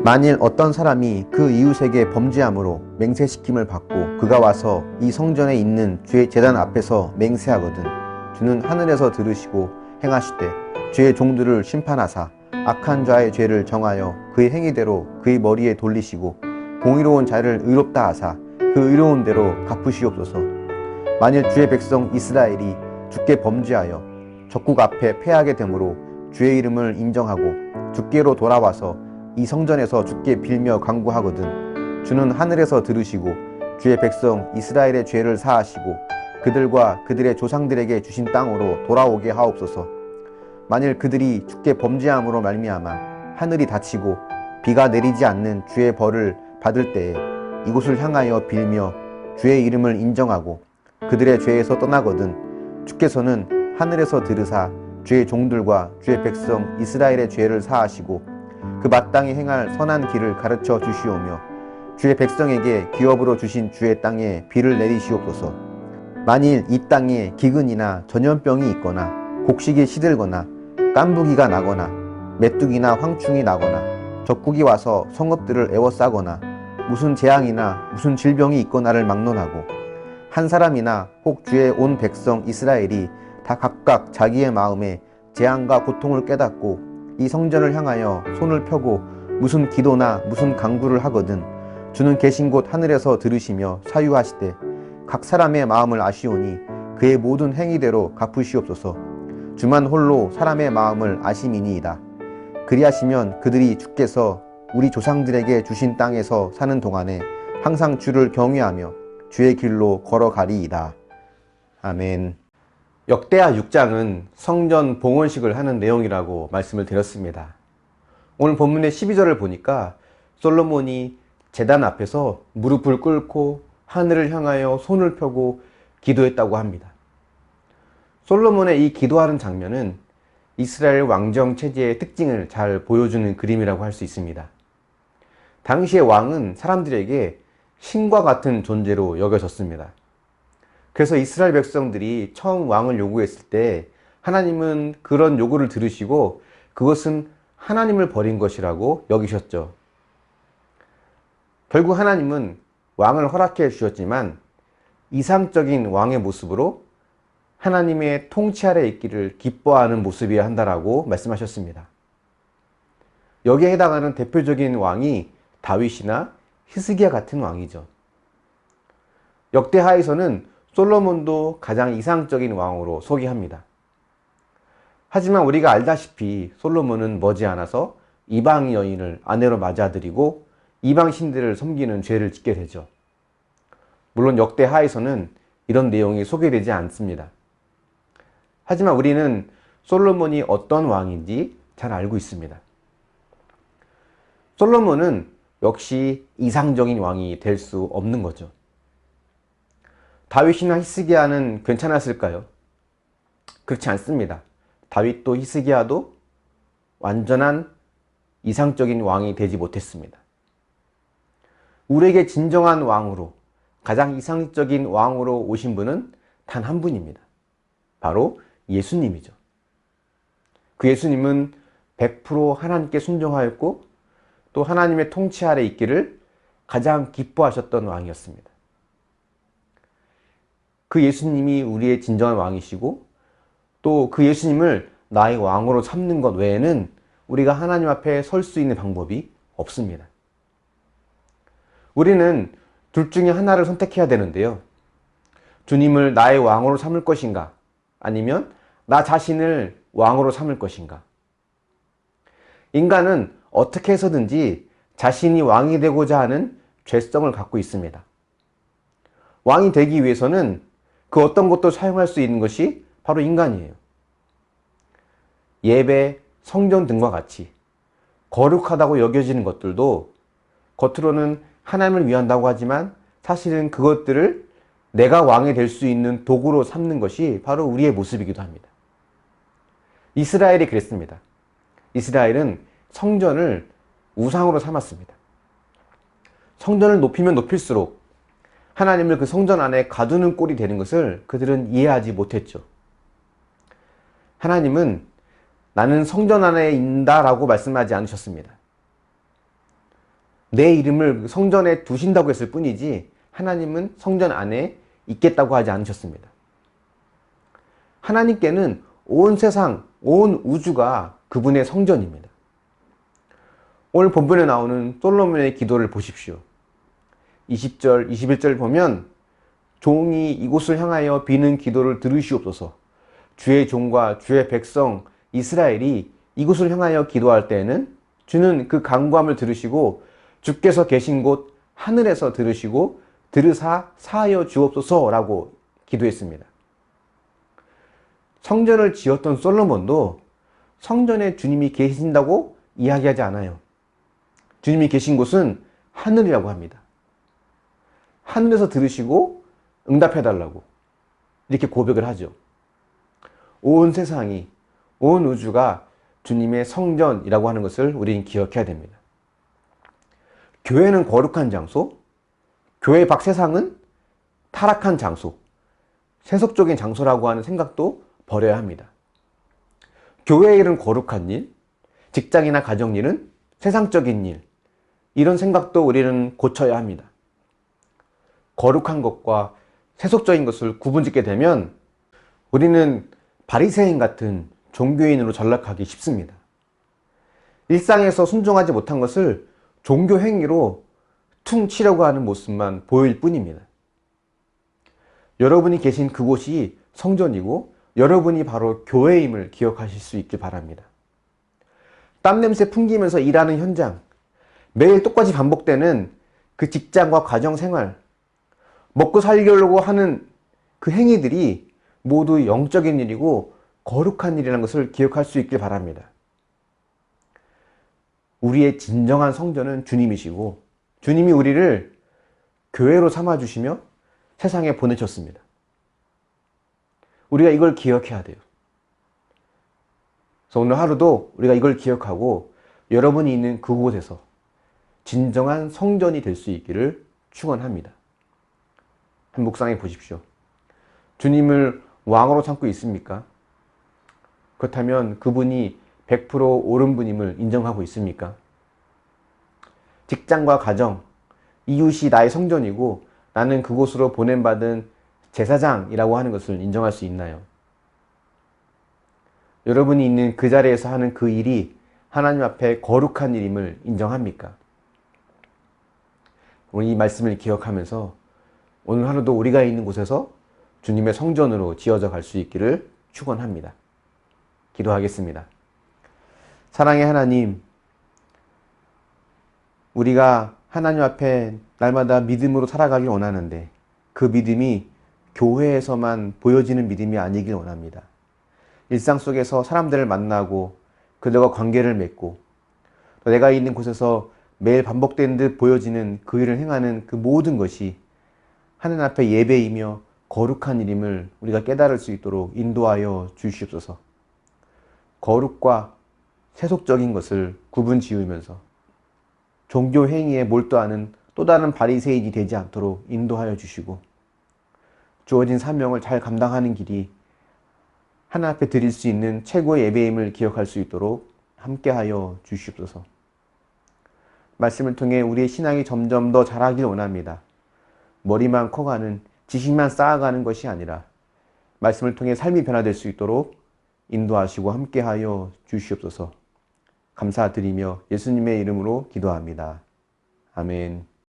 만일 어떤 사람이 그 이웃에게 범죄함으로 맹세시킴을 받고 그가 와서 이 성전에 있는 주의 제단 앞에서 맹세하거든 주는 하늘에서 들으시고 행하시되 주의 종들을 심판하사 악한 자의 죄를 정하여 그의 행위대로 그의 머리에 돌리시고 공의로운 자를 의롭다 하사 그 의로운 대로 갚으시옵소서. 만일 주의 백성 이스라엘이 주께 범죄하여 적국 앞에 패하게 되므로 주의 이름을 인정하고 주께로 돌아와서 이 성전에서 주께 빌며 간구하거든 주는 하늘에서 들으시고 주의 백성 이스라엘의 죄를 사하시고 그들과 그들의 조상들에게 주신 땅으로 돌아오게 하옵소서. 만일 그들이 주께 범죄함으로 말미암아 하늘이 닫히고 비가 내리지 않는 주의 벌을 받을 때에 이곳을 향하여 빌며 주의 이름을 인정하고 그들의 죄에서 떠나거든 주께서는 하늘에서 들으사 주의 종들과 주의 백성 이스라엘의 죄를 사하시고 그 마땅히 행할 선한 길을 가르쳐 주시오며 주의 백성에게 기업으로 주신 주의 땅에 비를 내리시옵소서. 만일 이 땅에 기근이나 전염병이 있거나 곡식이 시들거나 깐부기가 나거나 메뚜기나 황충이 나거나 적국이 와서 성읍들을 에워싸거나 무슨 재앙이나 무슨 질병이 있거나를 막론하고 한 사람이나 혹 주의 온 백성 이스라엘이 다 각각 자기의 마음에 재앙과 고통을 깨닫고 이 성전을 향하여 손을 펴고 무슨 기도나 무슨 간구를 하거든 주는 계신 곳 하늘에서 들으시며 사유하시되 각 사람의 마음을 아시오니 그의 모든 행위대로 갚으시옵소서. 주만 홀로 사람의 마음을 아심이니이다. 그리하시면 그들이 주께서 우리 조상들에게 주신 땅에서 사는 동안에 항상 주를 경외하며 주의 길로 걸어가리이다. 아멘. 역대하 6장은 성전 봉헌식을 하는 내용이라고 말씀을 드렸습니다. 오늘 본문의 12절을 보니까 솔로몬이 제단 앞에서 무릎을 꿇고 하늘을 향하여 손을 펴고 기도했다고 합니다. 솔로몬의 이 기도하는 장면은 이스라엘 왕정 체제의 특징을 잘 보여주는 그림이라고 할 수 있습니다. 당시의 왕은 사람들에게 신과 같은 존재로 여겨졌습니다. 그래서 이스라엘 백성들이 처음 왕을 요구했을 때 하나님은 그런 요구를 들으시고 그것은 하나님을 버린 것이라고 여기셨죠. 결국 하나님은 왕을 허락해 주셨지만 이상적인 왕의 모습으로 하나님의 통치 아래 있기를 기뻐하는 모습이어야 한다라고 말씀하셨습니다. 여기에 해당하는 대표적인 왕이 다윗이나 히스기야 같은 왕이죠. 역대하에서는 솔로몬도 가장 이상적인 왕으로 소개합니다. 하지만 우리가 알다시피 솔로몬은 머지않아서 이방 여인을 아내로 맞아들이고 이방 신들을 섬기는 죄를 짓게 되죠. 물론 역대하에서는 이런 내용이 소개되지 않습니다. 하지만 우리는 솔로몬이 어떤 왕인지 잘 알고 있습니다. 솔로몬은 역시 이상적인 왕이 될 수 없는 거죠. 다윗이나 히스기야는 괜찮았을까요? 그렇지 않습니다. 다윗도 히스기야도 완전한 이상적인 왕이 되지 못했습니다. 우리에게 진정한 왕으로, 가장 이상적인 왕으로 오신 분은 단 한 분입니다. 바로 예수님이죠. 그 예수님은 100% 하나님께 순종하였고 또 하나님의 통치 아래 있기를 가장 기뻐하셨던 왕이었습니다. 그 예수님이 우리의 진정한 왕이시고 또 그 예수님을 나의 왕으로 삼는 것 외에는 우리가 하나님 앞에 설 수 있는 방법이 없습니다. 우리는 둘 중에 하나를 선택해야 되는데요. 주님을 나의 왕으로 삼을 것인가? 아니면 나 자신을 왕으로 삼을 것인가? 인간은 어떻게 해서든지 자신이 왕이 되고자 하는 죄성을 갖고 있습니다. 왕이 되기 위해서는 그 어떤 것도 사용할 수 있는 것이 바로 인간이에요. 예배, 성전 등과 같이 거룩하다고 여겨지는 것들도 겉으로는 하나님을 위한다고 하지만 사실은 그것들을 내가 왕이 될 수 있는 도구로 삼는 것이 바로 우리의 모습이기도 합니다. 이스라엘이 그랬습니다. 이스라엘은 성전을 우상으로 삼았습니다. 성전을 높이면 높일수록 하나님을 그 성전 안에 가두는 꼴이 되는 것을 그들은 이해하지 못했죠. 하나님은 나는 성전 안에 있다라고 말씀하지 않으셨습니다. 내 이름을 성전에 두신다고 했을 뿐이지 하나님은 성전 안에 있겠다고 하지 않으셨습니다. 하나님께는 온 세상, 온 우주가 그분의 성전입니다. 오늘 본문에 나오는 솔로몬의 기도를 보십시오. 20절, 21절 보면 종이 이곳을 향하여 비는 기도를 들으시옵소서. 주의 종과 주의 백성 이스라엘이 이곳을 향하여 기도할 때에는 주는 그 간구함을 들으시고 주께서 계신 곳 하늘에서 들으시고 들으사 사하여 주옵소서라고 기도했습니다. 성전을 지었던 솔로몬도 성전에 주님이 계신다고 이야기하지 않아요. 주님이 계신 곳은 하늘이라고 합니다. 하늘에서 들으시고 응답해달라고 이렇게 고백을 하죠. 온 세상이, 온 우주가 주님의 성전이라고 하는 것을 우리는 기억해야 됩니다. 교회는 거룩한 장소, 교회 밖 세상은 타락한 장소, 세속적인 장소라고 하는 생각도 버려야 합니다. 교회의 일은 거룩한 일, 직장이나 가정일은 세상적인 일, 이런 생각도 우리는 고쳐야 합니다. 거룩한 것과 세속적인 것을 구분짓게 되면 우리는 바리새인 같은 종교인으로 전락하기 쉽습니다. 일상에서 순종하지 못한 것을 종교 행위로 퉁치려고 하는 모습만 보일 뿐입니다. 여러분이 계신 그곳이 성전이고 여러분이 바로 교회임을 기억하실 수 있길 바랍니다. 땀냄새 풍기면서 일하는 현장, 매일 똑같이 반복되는 그 직장과 가정생활, 먹고 살려고 하는 그 행위들이 모두 영적인 일이고 거룩한 일이라는 것을 기억할 수 있길 바랍니다. 우리의 진정한 성전은 주님이시고 주님이 우리를 교회로 삼아주시며 세상에 보내셨습니다. 우리가 이걸 기억해야 돼요. 그래서 오늘 하루도 우리가 이걸 기억하고 여러분이 있는 그곳에서 진정한 성전이 될 수 있기를 축원합니다. 한 묵상해 보십시오. 주님을 왕으로 삼고 있습니까? 그렇다면 그분이 100% 옳은 분임을 인정하고 있습니까? 직장과 가정, 이웃이 나의 성전이고 나는 그곳으로 보냄받은 제사장이라고 하는 것을 인정할 수 있나요? 여러분이 있는 그 자리에서 하는 그 일이 하나님 앞에 거룩한 일임을 인정합니까? 오늘 이 말씀을 기억하면서 오늘 하루도 우리가 있는 곳에서 주님의 성전으로 지어져 갈 수 있기를 축원합니다. 기도하겠습니다. 사랑의 하나님, 우리가 하나님 앞에 날마다 믿음으로 살아가길 원하는데 그 믿음이 교회에서만 보여지는 믿음이 아니길 원합니다. 일상 속에서 사람들을 만나고 그들과 관계를 맺고 내가 있는 곳에서 매일 반복된 듯 보여지는 그 일을 행하는 그 모든 것이 하나님 앞에 예배이며 거룩한 일임을 우리가 깨달을 수 있도록 인도하여 주시옵소서. 거룩과 세속적인 것을 구분 지으면서 종교 행위에 몰두하는 또 다른 바리새인이 되지 않도록 인도하여 주시고 주어진 사명을 잘 감당하는 길이 하나님 앞에 드릴 수 있는 최고의 예배임을 기억할 수 있도록 함께하여 주시옵소서. 말씀을 통해 우리의 신앙이 점점 더 자라길 원합니다. 머리만 커가는, 지식만 쌓아가는 것이 아니라 말씀을 통해 삶이 변화될 수 있도록 인도하시고 함께하여 주시옵소서. 감사드리며 예수님의 이름으로 기도합니다. 아멘.